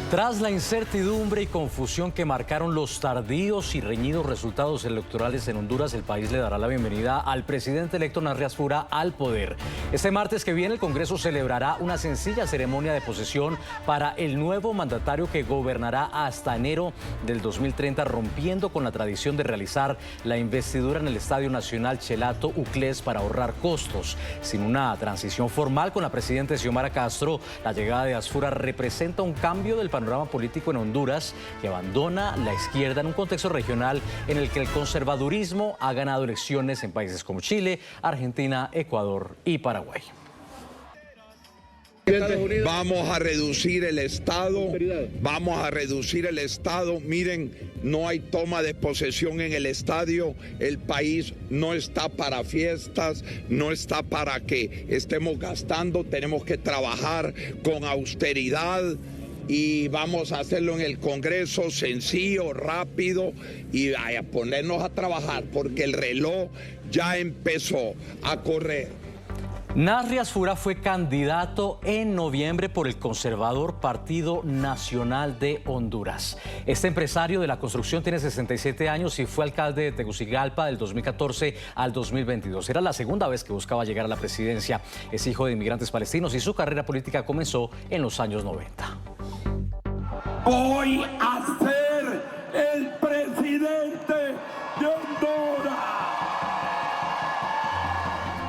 Tras la incertidumbre y confusión que marcaron los tardíos y reñidos resultados electorales en Honduras, el país le dará la bienvenida al presidente electo Nasrias Fura al poder. Este martes que viene el Congreso celebrará una sencilla ceremonia de posesión para el nuevo mandatario que gobernará hasta enero del 2030, rompiendo con la tradición de realizar la investidura en el Estadio Nacional Chelato Uclés para ahorrar costos. Sin una transición formal con la presidenta Xiomara Castro, la llegada de Asfura representa un cambio del panorama político en Honduras, que abandona la izquierda en un contexto regional en el que el conservadurismo ha ganado elecciones en países como Chile, Argentina, Ecuador y Paraguay. Vamos a reducir el Estado, miren, no hay toma de posesión en el estadio, el país no está para fiestas, no está para que estemos gastando, tenemos que trabajar con austeridad y vamos a hacerlo en el Congreso sencillo, rápido y a ponernos a trabajar porque el reloj ya empezó a correr. Nasrias Fura fue candidato en noviembre por el conservador Partido Nacional de Honduras. Este empresario de la construcción tiene 67 años y fue alcalde de Tegucigalpa del 2014 al 2022. Era la segunda vez que buscaba llegar a la presidencia. Es hijo de inmigrantes palestinos y su carrera política comenzó en los años 90. Voy a ser el presidente de Honduras.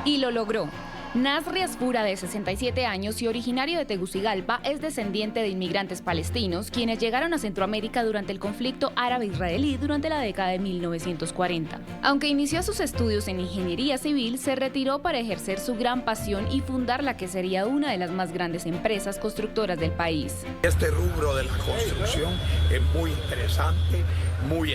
Y lo logró. Nasrias Fura, de 67 años y originario de Tegucigalpa, es descendiente de inmigrantes palestinos, quienes llegaron a Centroamérica durante el conflicto árabe-israelí durante la década de 1940. Aunque inició sus estudios en ingeniería civil, se retiró para ejercer su gran pasión y fundar la que sería una de las más grandes empresas constructoras del país. Este rubro de la construcción es muy interesante, muy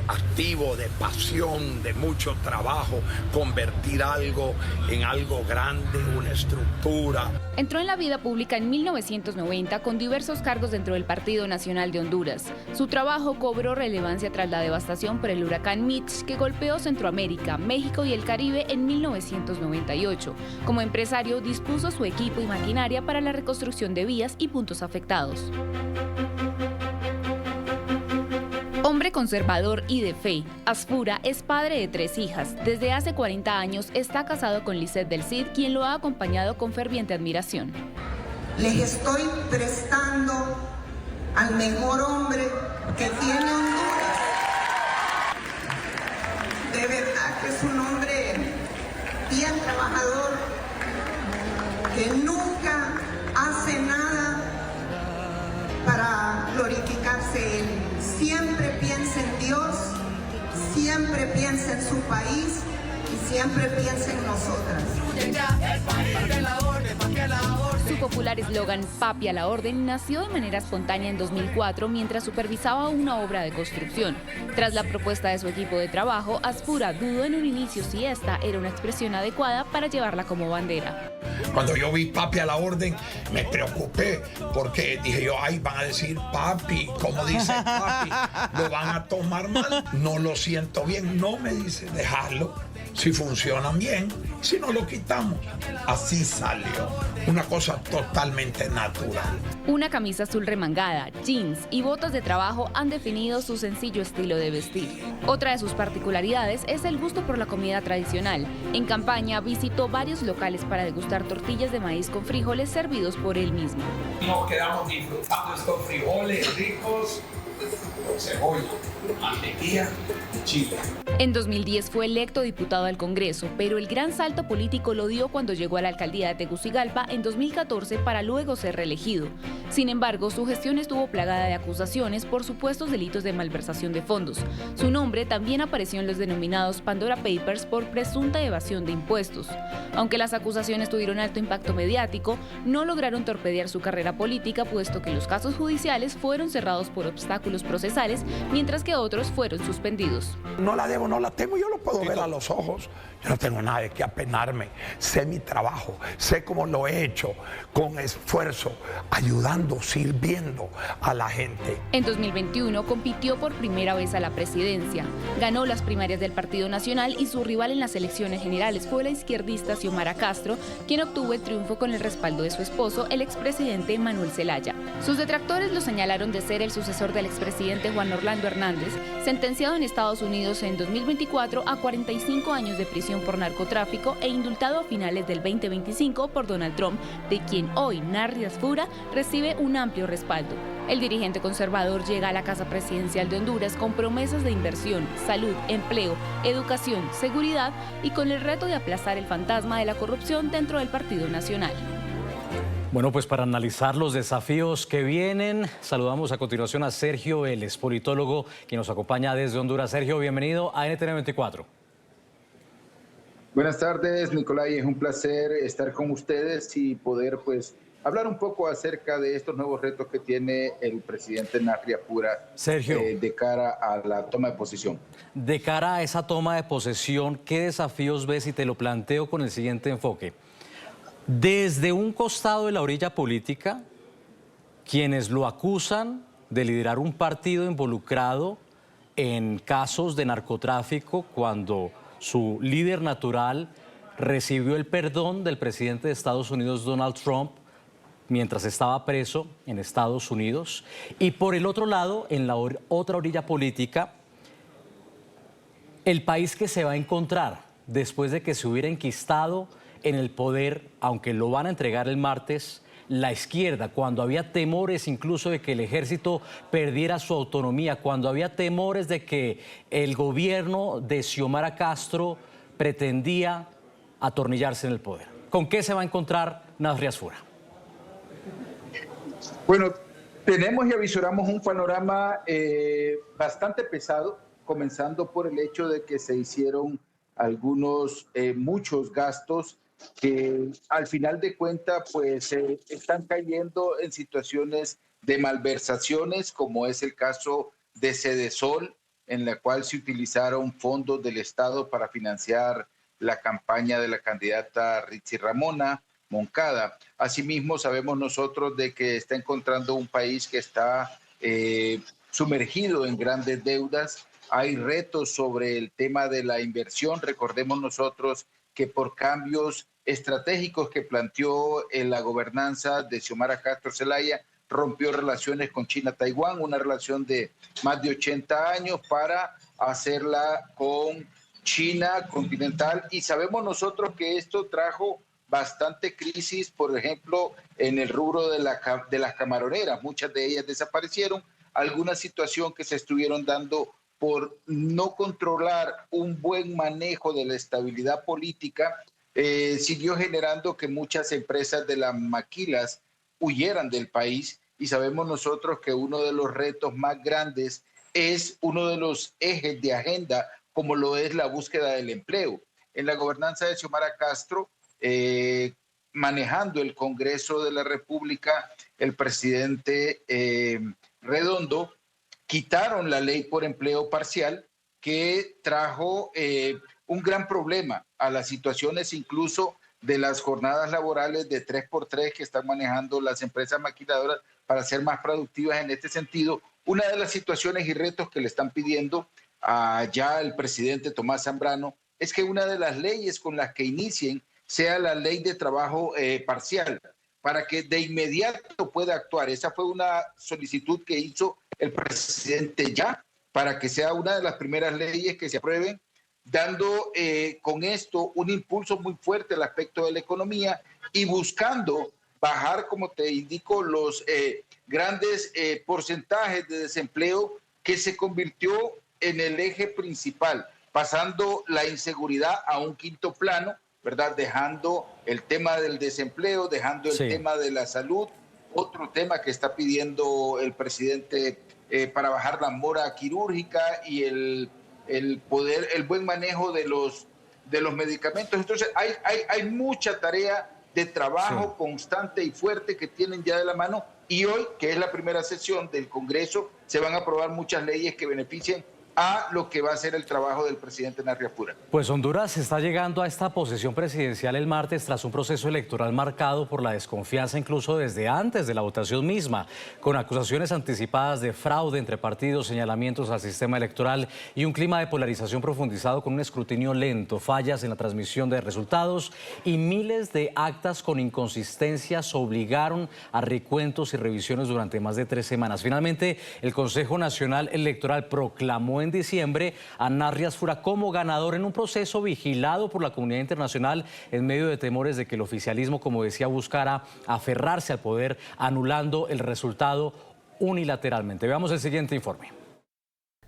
activo, de pasión, de mucho trabajo, convertir algo en algo grande, una estructura. Entró en la vida pública en 1990 con diversos cargos dentro del Partido Nacional de Honduras. Su trabajo cobró relevancia tras la devastación por el huracán Mitch que golpeó Centroamérica, México y el Caribe en 1998. Como empresario dispuso su equipo y maquinaria para la reconstrucción de vías y puntos afectados. Hombre conservador y de fe, Asfura es padre de 3 hijas. Desde hace 40 años está casado con Lisette del Cid, quien lo ha acompañado con ferviente admiración. Les estoy prestando al mejor hombre que tiene Honduras. De verdad que es un hombre bien trabajador, que nunca hace nada para glorificarse él. Siempre piensa en Dios, siempre piensa en su país y siempre piensa en nosotras. Su popular eslogan "Papi a la orden" nació de manera espontánea en 2004 mientras supervisaba una obra de construcción. Tras la propuesta de su equipo de trabajo, Asfura dudó en un inicio si esta era una expresión adecuada para llevarla como bandera. Cuando yo vi papi a la orden, me preocupé porque dije yo, ay, van a decir papi, como dice papi, lo van a tomar mal, no lo siento bien, no me dice, dejarlo, si funcionan bien, si no lo quitamos. Así salió, una cosa totalmente natural. Una camisa azul remangada, jeans y botas de trabajo han definido su sencillo estilo de vestir. Otra de sus particularidades es el gusto por la comida tradicional. En campaña visitó varios locales para degustar tortillas de maíz con frijoles servidos por él mismo. Nos quedamos disfrutando estos frijoles ricos con cebolla, mantequilla y chile. En 2010 fue electo diputado al Congreso, pero el gran salto político lo dio cuando llegó a la alcaldía de Tegucigalpa en 2014 para luego ser reelegido. Sin embargo, su gestión estuvo plagada de acusaciones por supuestos delitos de malversación de fondos. Su nombre también apareció en los denominados Pandora Papers por presunta evasión de impuestos. Aunque las acusaciones tuvieron alto impacto mediático, no lograron torpedear su carrera política, puesto que los casos judiciales fueron cerrados por obstáculos procesales, mientras que otros fueron suspendidos. No la debo, no la tengo, yo lo puedo ver a los ojos. Yo no tengo nada de qué apenarme. Sé mi trabajo, sé cómo lo he hecho, con esfuerzo, ayudando trabajando, sirviendo a la gente. En 2021 compitió por primera vez a la presidencia. Ganó las primarias del Partido Nacional y su rival en las elecciones generales fue la izquierdista Xiomara Castro, quien obtuvo el triunfo con el respaldo de su esposo, el expresidente Manuel Zelaya. Sus detractores lo señalaron de ser el sucesor del expresidente Juan Orlando Hernández, sentenciado en Estados Unidos en 2024 a 45 años de prisión por narcotráfico e indultado a finales del 2025 por Donald Trump, de quien hoy Narrias Fura recibe un amplio respaldo. El dirigente conservador llega a la Casa Presidencial de Honduras con promesas de inversión, salud, empleo, educación, seguridad y con el reto de aplazar el fantasma de la corrupción dentro del Partido Nacional. Bueno, pues para analizar los desafíos que vienen, saludamos a continuación a Sergio Vélez, politólogo, quien nos acompaña desde Honduras. Sergio, bienvenido a NTN 24. Buenas tardes, Nicolai. Es un placer estar con ustedes y poder pues hablar un poco acerca de estos nuevos retos que tiene el presidente Narrias Fura, Sergio, de cara a la toma de posesión. De cara a esa toma de posesión, ¿qué desafíos ves? Y te lo planteo con el siguiente enfoque. Desde un costado de la orilla política, quienes lo acusan de liderar un partido involucrado en casos de narcotráfico cuando su líder natural recibió el perdón del presidente de Estados Unidos, Donald Trump, mientras estaba preso en Estados Unidos. Y por el otro lado, en la otra orilla política, el país que se va a encontrar después de que se hubiera enquistado en el poder, aunque lo van a entregar el martes, la izquierda, cuando había temores incluso de que el ejército perdiera su autonomía, cuando había temores de que el gobierno de Xiomara Castro pretendía atornillarse en el poder. ¿Con qué se va a encontrar Narrias Fura? Bueno, tenemos y avisoramos un panorama bastante pesado, comenzando por el hecho de que se hicieron muchos gastos que al final de cuentas pues están cayendo en situaciones de malversaciones, como es el caso de Sedesol, en la cual se utilizaron fondos del Estado para financiar la campaña de la candidata Ritzy Ramona Moncada. Asimismo, sabemos nosotros de que está encontrando un país que está sumergido en grandes deudas. Hay retos sobre el tema de la inversión. Recordemos nosotros que por cambios estratégicos que planteó en la gobernanza de Xiomara Castro Zelaya, rompió relaciones con China-Taiwán, una relación de más de 80 años para hacerla con China continental. Y sabemos nosotros que esto trajo bastante crisis, por ejemplo, en el rubro de las camaroneras. Muchas de ellas desaparecieron. Alguna situación que se estuvieron dando por no controlar un buen manejo de la estabilidad política, siguió generando que muchas empresas de las maquilas huyeran del país. Y sabemos nosotros que uno de los retos más grandes es uno de los ejes de agenda, como lo es la búsqueda del empleo. En la gobernanza de Xiomara Castro, manejando el Congreso de la República, el presidente Redondo, quitaron la ley por empleo parcial, que trajo un gran problema a las situaciones incluso de las jornadas laborales de 3x3 que están manejando las empresas maquiladoras para ser más productivas en este sentido. Una de las situaciones y retos que le están pidiendo ya el presidente Tomás Zambrano es que una de las leyes con las que inicien sea la ley de trabajo parcial, para que de inmediato pueda actuar. Esa fue una solicitud que hizo el presidente ya, para que sea una de las primeras leyes que se aprueben, dando con esto un impulso muy fuerte al aspecto de la economía y buscando bajar, como te indico, los grandes porcentajes de desempleo que se convirtió en el eje principal, pasando la inseguridad a un quinto plano, ¿verdad? Dejando el tema del desempleo, dejando el tema de la salud, otro tema que está pidiendo el presidente para bajar la mora quirúrgica y el buen manejo de los medicamentos. Entonces hay mucha tarea de trabajo constante y fuerte que tienen ya de la mano, y hoy, que es la primera sesión del Congreso, se van a aprobar muchas leyes que beneficien a lo que va a ser el trabajo del presidente Narri Asfura. Pues Honduras está llegando a esta posesión presidencial el martes tras un proceso electoral marcado por la desconfianza incluso desde antes de la votación misma, con acusaciones anticipadas de fraude entre partidos, señalamientos al sistema electoral y un clima de polarización profundizado con un escrutinio lento, fallas en la transmisión de resultados y miles de actas con inconsistencias obligaron a recuentos y revisiones durante más de 3 semanas. Finalmente, el Consejo Nacional Electoral proclamó en diciembre a Narri Asfura como ganador en un proceso vigilado por la comunidad internacional en medio de temores de que el oficialismo, como decía, buscara aferrarse al poder, anulando el resultado unilateralmente. Veamos el siguiente informe.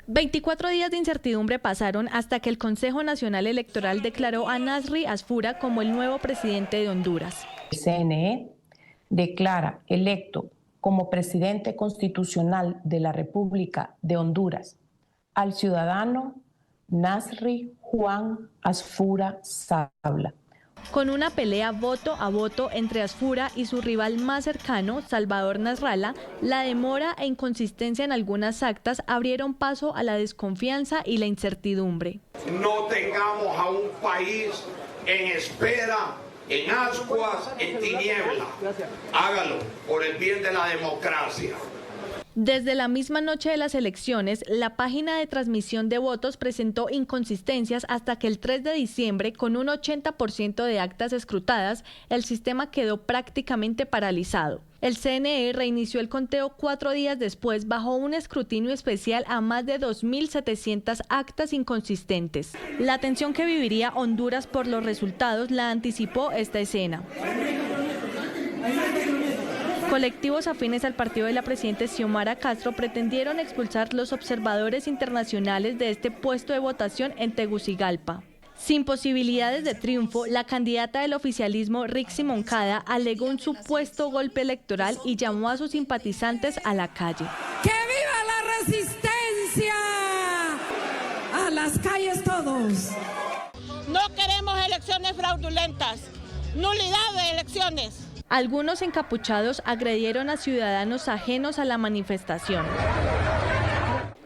24 días de incertidumbre pasaron hasta que el Consejo Nacional Electoral declaró a Narri Asfura como el nuevo presidente de Honduras. El CNE declara electo como presidente constitucional de la República de Honduras al ciudadano Narri Juan Asfura Sabla. Con una pelea voto a voto entre Asfura y su rival más cercano, Salvador Nasrallah, la demora e inconsistencia en algunas actas abrieron paso a la desconfianza y la incertidumbre. No tengamos a un país en espera, en ascuas, en tiniebla. Hágalo por el bien de la democracia. Desde la misma noche de las elecciones, la página de transmisión de votos presentó inconsistencias hasta que el 3 de diciembre, con un 80% de actas escrutadas, el sistema quedó prácticamente paralizado. El CNE reinició el conteo 4 días después bajo un escrutinio especial a más de 2.700 actas inconsistentes. La tensión que viviría Honduras por los resultados la anticipó esta escena. Colectivos afines al partido de la presidenta Xiomara Castro pretendieron expulsar los observadores internacionales de este puesto de votación en Tegucigalpa. Sin posibilidades de triunfo, la candidata del oficialismo, Rixi Moncada, alegó un supuesto golpe electoral y llamó a sus simpatizantes a la calle. ¡Que viva la resistencia! ¡A las calles todos! No queremos elecciones fraudulentas, nulidad de elecciones. Algunos encapuchados agredieron a ciudadanos ajenos a la manifestación.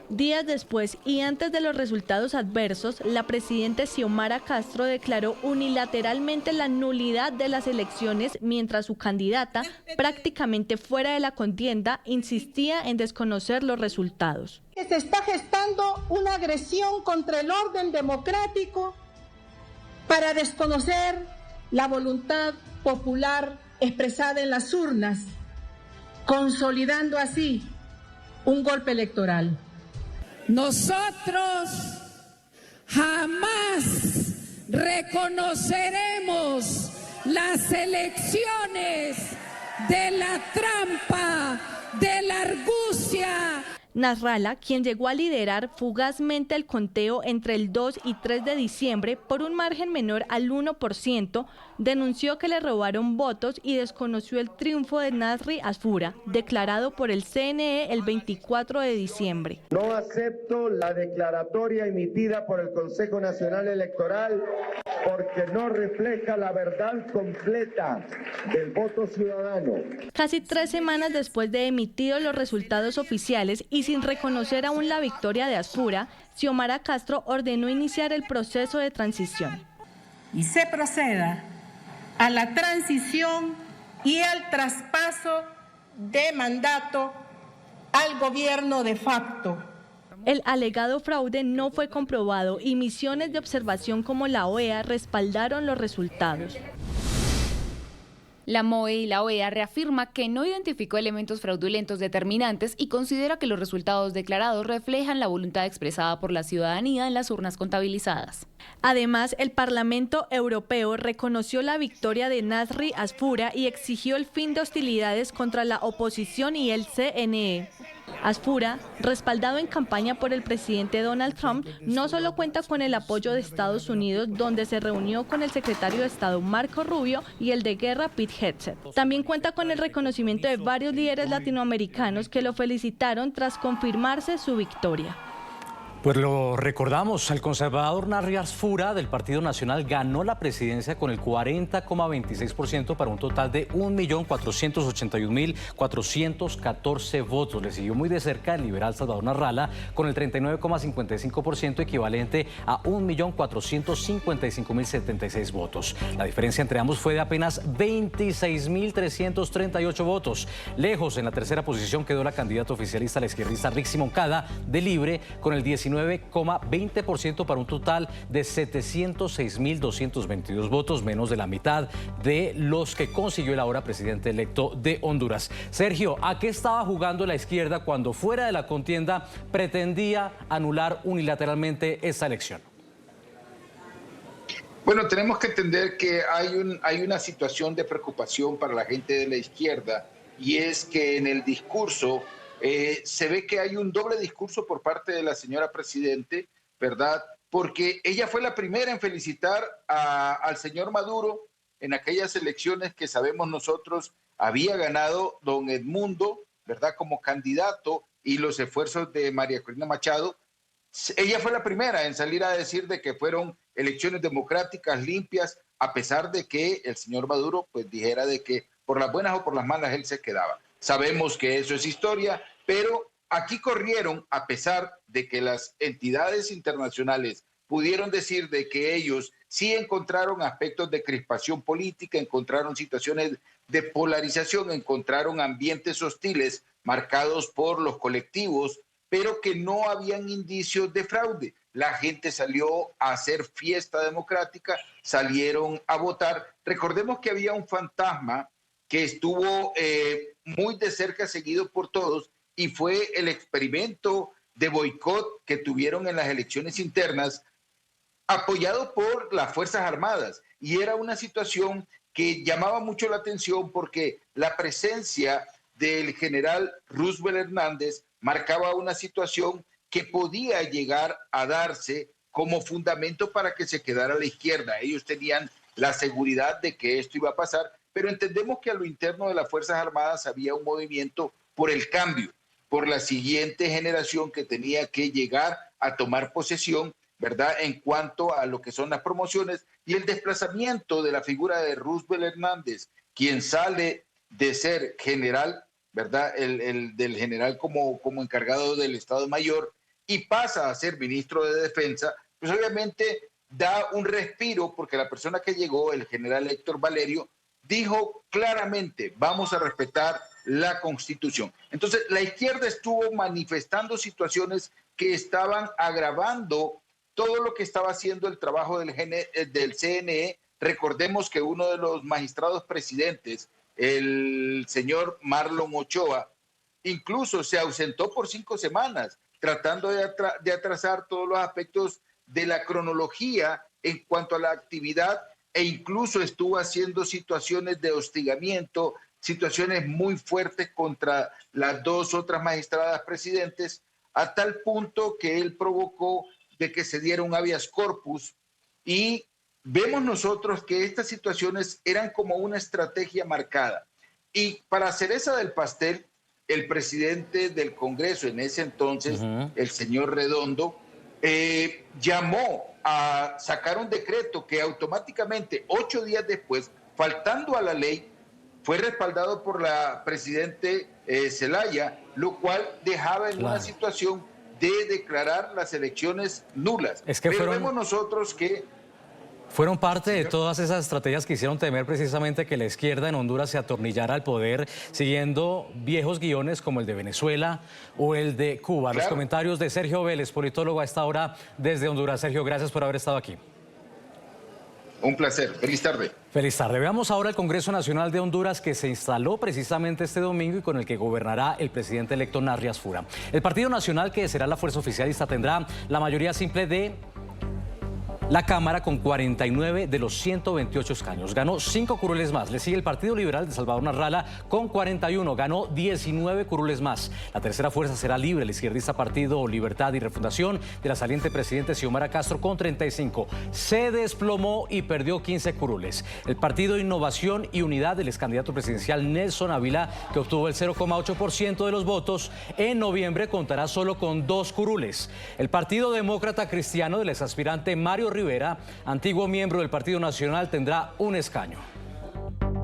Días después y antes de los resultados adversos, la presidenta Xiomara Castro declaró unilateralmente la nulidad de las elecciones mientras su candidata, prácticamente fuera de la contienda, insistía en desconocer los resultados. Se está gestando una agresión contra el orden democrático para desconocer la voluntad popular expresada en las urnas, consolidando así un golpe electoral. Nosotros jamás reconoceremos las elecciones de la trampa, de la argucia. Nasrallah, quien llegó a liderar fugazmente el conteo entre el 2 y 3 de diciembre por un margen menor al 1%, denunció que le robaron votos y desconoció el triunfo de Narri Asfura, declarado por el CNE el 24 de diciembre. No acepto la declaratoria emitida por el Consejo Nacional Electoral porque no refleja la verdad completa del voto ciudadano. Casi 3 semanas después de emitidos los resultados oficiales y sin reconocer aún la victoria de Asfura, Xiomara Castro ordenó iniciar el proceso de transición. Y se proceda a la transición y al traspaso de mandato al gobierno de facto. El alegado fraude no fue comprobado y misiones de observación como la OEA respaldaron los resultados. La MOE y la OEA reafirma que no identificó elementos fraudulentos determinantes y considera que los resultados declarados reflejan la voluntad expresada por la ciudadanía en las urnas contabilizadas. Además, el Parlamento Europeo reconoció la victoria de Narri Asfura y exigió el fin de hostilidades contra la oposición y el CNE. Asfura, respaldado en campaña por el presidente Donald Trump, no solo cuenta con el apoyo de Estados Unidos, donde se reunió con el secretario de Estado Marco Rubio y el de guerra Pete Hegseth. También cuenta con el reconocimiento de varios líderes latinoamericanos que lo felicitaron tras confirmarse su victoria. Pues lo recordamos, el conservador Narrias Fura del Partido Nacional ganó la presidencia con el 40,26% para un total de 1.481.414 votos. Le siguió muy de cerca el liberal Salvador Narrala con el 39,55%, equivalente a 1.455.076 votos. La diferencia entre ambos fue de apenas 26.338 votos. Lejos, en la tercera posición quedó la candidata oficialista, la izquierdista Rixi Moncada de Libre, con el 19,20% para un total de 706.222 votos, menos de la mitad de los que consiguió el ahora presidente electo de Honduras. Sergio, ¿a qué estaba jugando la izquierda cuando fuera de la contienda pretendía anular unilateralmente esta elección? Bueno, tenemos que entender que hay una situación de preocupación para la gente de la izquierda, y es que en el discurso se ve que hay un doble discurso por parte de la señora presidente, ¿verdad? Porque ella fue la primera en felicitar al señor Maduro en aquellas elecciones que sabemos nosotros había ganado don Edmundo, ¿verdad? Como candidato, y los esfuerzos de María Corina Machado. Ella fue la primera en salir a decir de que fueron elecciones democráticas, limpias, a pesar de que el señor Maduro pues dijera de que por las buenas o por las malas él se quedaba. Sabemos que eso es historia, pero aquí corrieron, a pesar de que las entidades internacionales pudieron decir de que ellos sí encontraron aspectos de crispación política, encontraron situaciones de polarización, encontraron ambientes hostiles marcados por los colectivos, pero que no habían indicios de fraude. La gente salió a hacer fiesta democrática, salieron a votar. Recordemos que había un fantasma que estuvo muy de cerca seguido por todos, y fue el experimento de boicot que tuvieron en las elecciones internas, apoyado por las Fuerzas Armadas. Y era una situación que llamaba mucho la atención porque la presencia del general Roosevelt Hernández marcaba una situación que podía llegar a darse como fundamento para que se quedara a la izquierda. Ellos tenían la seguridad de que esto iba a pasar, pero entendemos que a lo interno de las Fuerzas Armadas había un movimiento por el cambio, por la siguiente generación que tenía que llegar a tomar posesión, ¿verdad? En cuanto a lo que son las promociones y el desplazamiento de la figura de Roosevelt Hernández, quien sale de ser general, ¿verdad? Del general como encargado del Estado Mayor, y pasa a ser ministro de Defensa, pues obviamente da un respiro, porque la persona que llegó, el general Héctor Valerio, dijo claramente: vamos a respetar la Constitución. Entonces, la izquierda estuvo manifestando situaciones que estaban agravando todo lo que estaba haciendo el trabajo del CNE. Recordemos que uno de los magistrados presidentes, el señor Marlon Ochoa, incluso se ausentó por 5 semanas, tratando de atrasar todos los aspectos de la cronología en cuanto a la actividad, e incluso estuvo haciendo situaciones de hostigamiento, situaciones muy fuertes contra las 2 otras magistradas presidentes, a tal punto que él provocó de que se diera un habeas corpus. Y vemos nosotros que estas situaciones eran como una estrategia marcada. Y para cereza del pastel, el presidente del Congreso en ese entonces, el señor Redondo, llamó a sacar un decreto que automáticamente 8 días después, faltando a la ley, fue respaldado por la presidente Zelaya, lo cual dejaba en una situación de declarar las elecciones nulas. Es que pero vemos nosotros que fueron parte de todas esas estrategias que hicieron temer precisamente que la izquierda en Honduras se atornillara al poder, siguiendo viejos guiones como el de Venezuela o el de Cuba. Claro. Los comentarios de Sergio Vélez, politólogo a esta hora desde Honduras. Sergio, gracias por haber estado aquí. Un placer. Feliz tarde. Feliz tarde. Veamos ahora el Congreso Nacional de Honduras, que se instaló precisamente este domingo y con el que gobernará el presidente electo Narrias Fura. El Partido Nacional, que será la fuerza oficialista, tendrá la mayoría simple de la Cámara con 49 de los 128 escaños. Ganó 5 curules más. Le sigue el Partido Liberal de Salvador Narrala con 41. Ganó 19 curules más. La tercera fuerza será Libre, el izquierdista Partido Libertad y Refundación de la saliente presidente Xiomara Castro con 35. Se desplomó y perdió 15 curules. El Partido Innovación y Unidad del excandidato presidencial Nelson Ávila, que obtuvo el 0,8% de los votos, en noviembre contará solo con 2 curules. El Partido Demócrata Cristiano del exaspirante Mario Rivera, antiguo miembro del Partido Nacional, tendrá un escaño.